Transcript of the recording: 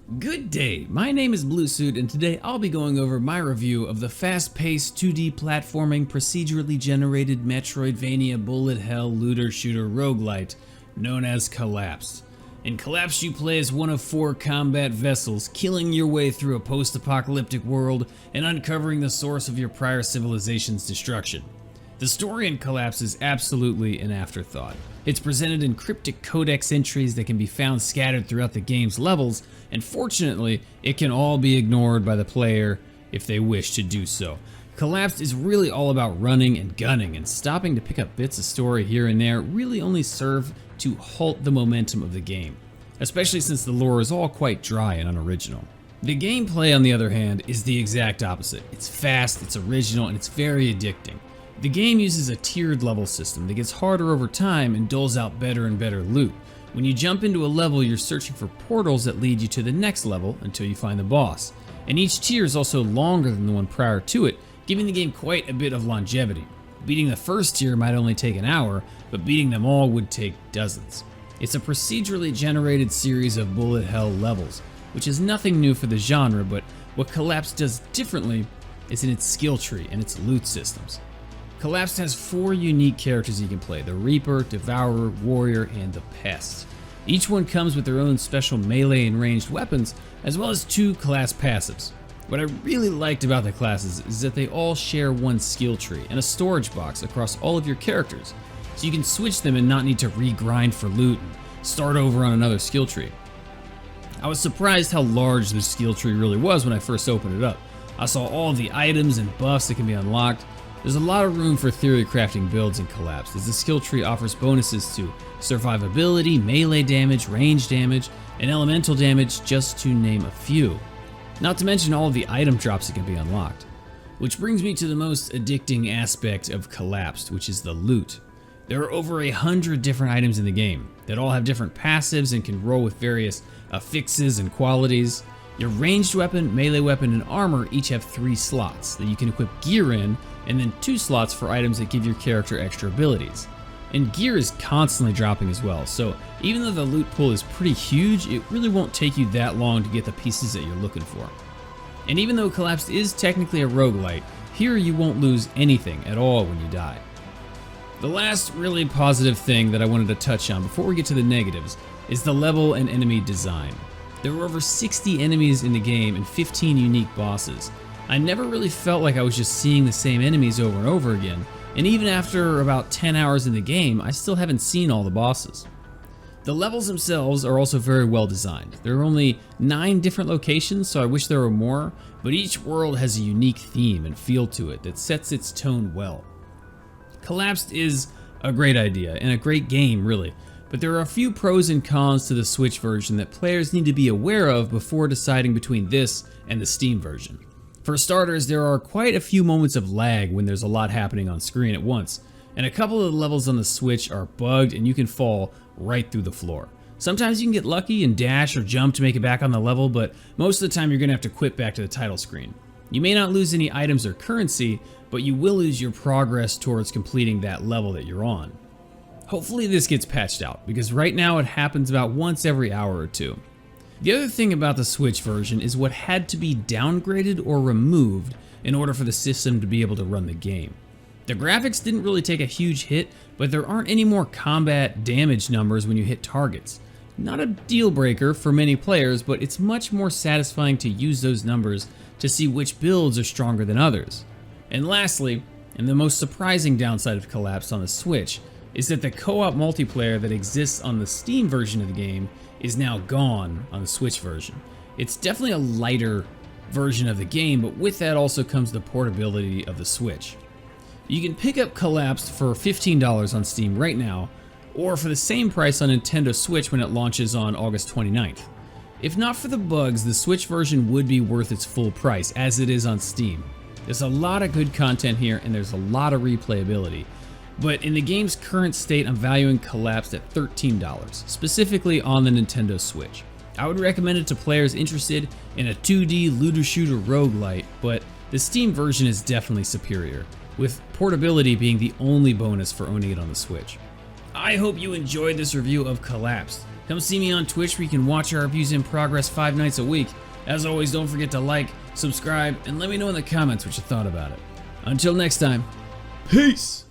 Good day, my name is Bluesuit and today I'll be going over my review of the fast-paced 2D platforming procedurally generated Metroidvania bullet hell looter shooter roguelite known as Collapsed. In Collapsed you play as one of 4 combat vessels, killing your way through a post-apocalyptic world and uncovering the source of your prior civilization's destruction. The story in Collapse is absolutely an afterthought. It's presented in cryptic codex entries that can be found scattered throughout the game's levels, and fortunately, it can all be ignored by the player if they wish to do so. Collapsed is really all about running and gunning, and stopping to pick up bits of story here and there really only serve to halt the momentum of the game, especially since the lore is all quite dry and unoriginal. The gameplay, on the other hand, is the exact opposite. It's fast, it's original, and it's very addicting. The game uses a tiered level system that gets harder over time and doles out better and better loot. When you jump into a level, you're searching for portals that lead you to the next level until you find the boss. And each tier is also longer than the one prior to it, giving the game quite a bit of longevity. Beating the first tier might only take an hour, but beating them all would take dozens. It's a procedurally generated series of bullet hell levels, which is nothing new for the genre, but what Collapse does differently is in its skill tree and its loot systems. Collapsed has 4 unique characters you can play: the Reaper, Devourer, Warrior, and the Pest. Each one comes with their own special melee and ranged weapons, as well as 2 class passives. What I really liked about the classes is that they all share one skill tree and a storage box across all of your characters, so you can switch them and not need to re-grind for loot and start over on another skill tree. I was surprised how large this skill tree really was when I first opened it up. I saw all of the items and buffs that can be unlocked. There's a lot of room for theory crafting builds in Collapsed, as the skill tree offers bonuses to survivability, melee damage, range damage, and elemental damage, just to name a few. Not to mention all of the item drops that can be unlocked. Which brings me to the most addicting aspect of Collapsed, which is the loot. There are over 100 different items in the game that all have different passives and can roll with various affixes and qualities. Your ranged weapon, melee weapon, and armor each have 3 slots that you can equip gear in, and then 2 slots for items that give your character extra abilities. And gear is constantly dropping as well, so even though the loot pool is pretty huge, it really won't take you that long to get the pieces that you're looking for. And even though Collapsed is technically a roguelite, here you won't lose anything at all when you die. The last really positive thing that I wanted to touch on before we get to the negatives is the level and enemy design. There were over 60 enemies in the game and 15 unique bosses. I never really felt like I was just seeing the same enemies over and over again, and even after about 10 hours in the game, I still haven't seen all the bosses. The levels themselves are also very well designed. There are only 9 different locations, so I wish there were more, but each world has a unique theme and feel to it that sets its tone well. Collapsed is a great idea, and a great game really, but there are a few pros and cons to the Switch version that players need to be aware of before deciding between this and the Steam version. For starters, there are quite a few moments of lag when there's a lot happening on screen at once, and a couple of the levels on the Switch are bugged and you can fall right through the floor. Sometimes you can get lucky and dash or jump to make it back on the level, but most of the time you're going to have to quit back to the title screen. You may not lose any items or currency, but you will lose your progress towards completing that level that you're on. Hopefully this gets patched out, because right now it happens about once every hour or 2. The other thing about the Switch version is what had to be downgraded or removed in order for the system to be able to run the game. The graphics didn't really take a huge hit, but there aren't any more combat damage numbers when you hit targets. Not a deal breaker for many players, but it's much more satisfying to use those numbers to see which builds are stronger than others. And lastly, and the most surprising downside of Collapse on the Switch, is that the co-op multiplayer that exists on the Steam version of the game is now gone on the Switch version. It's definitely a lighter version of the game, but with that also comes the portability of the Switch. You can pick up Collapsed for $15 on Steam right now, or for the same price on Nintendo Switch when it launches on August 29th. If not for the bugs, the Switch version would be worth its full price, as it is on Steam. There's a lot of good content here, and there's a lot of replayability. But in the game's current state, I'm valuing Collapsed at $13, specifically on the Nintendo Switch. I would recommend it to players interested in a 2D looter-shooter roguelite, but the Steam version is definitely superior, with portability being the only bonus for owning it on the Switch. I hope you enjoyed this review of Collapsed. Come see me on Twitch where you can watch our reviews in progress 5 nights a week. As always, don't forget to like, subscribe, and let me know in the comments what you thought about it. Until next time, peace!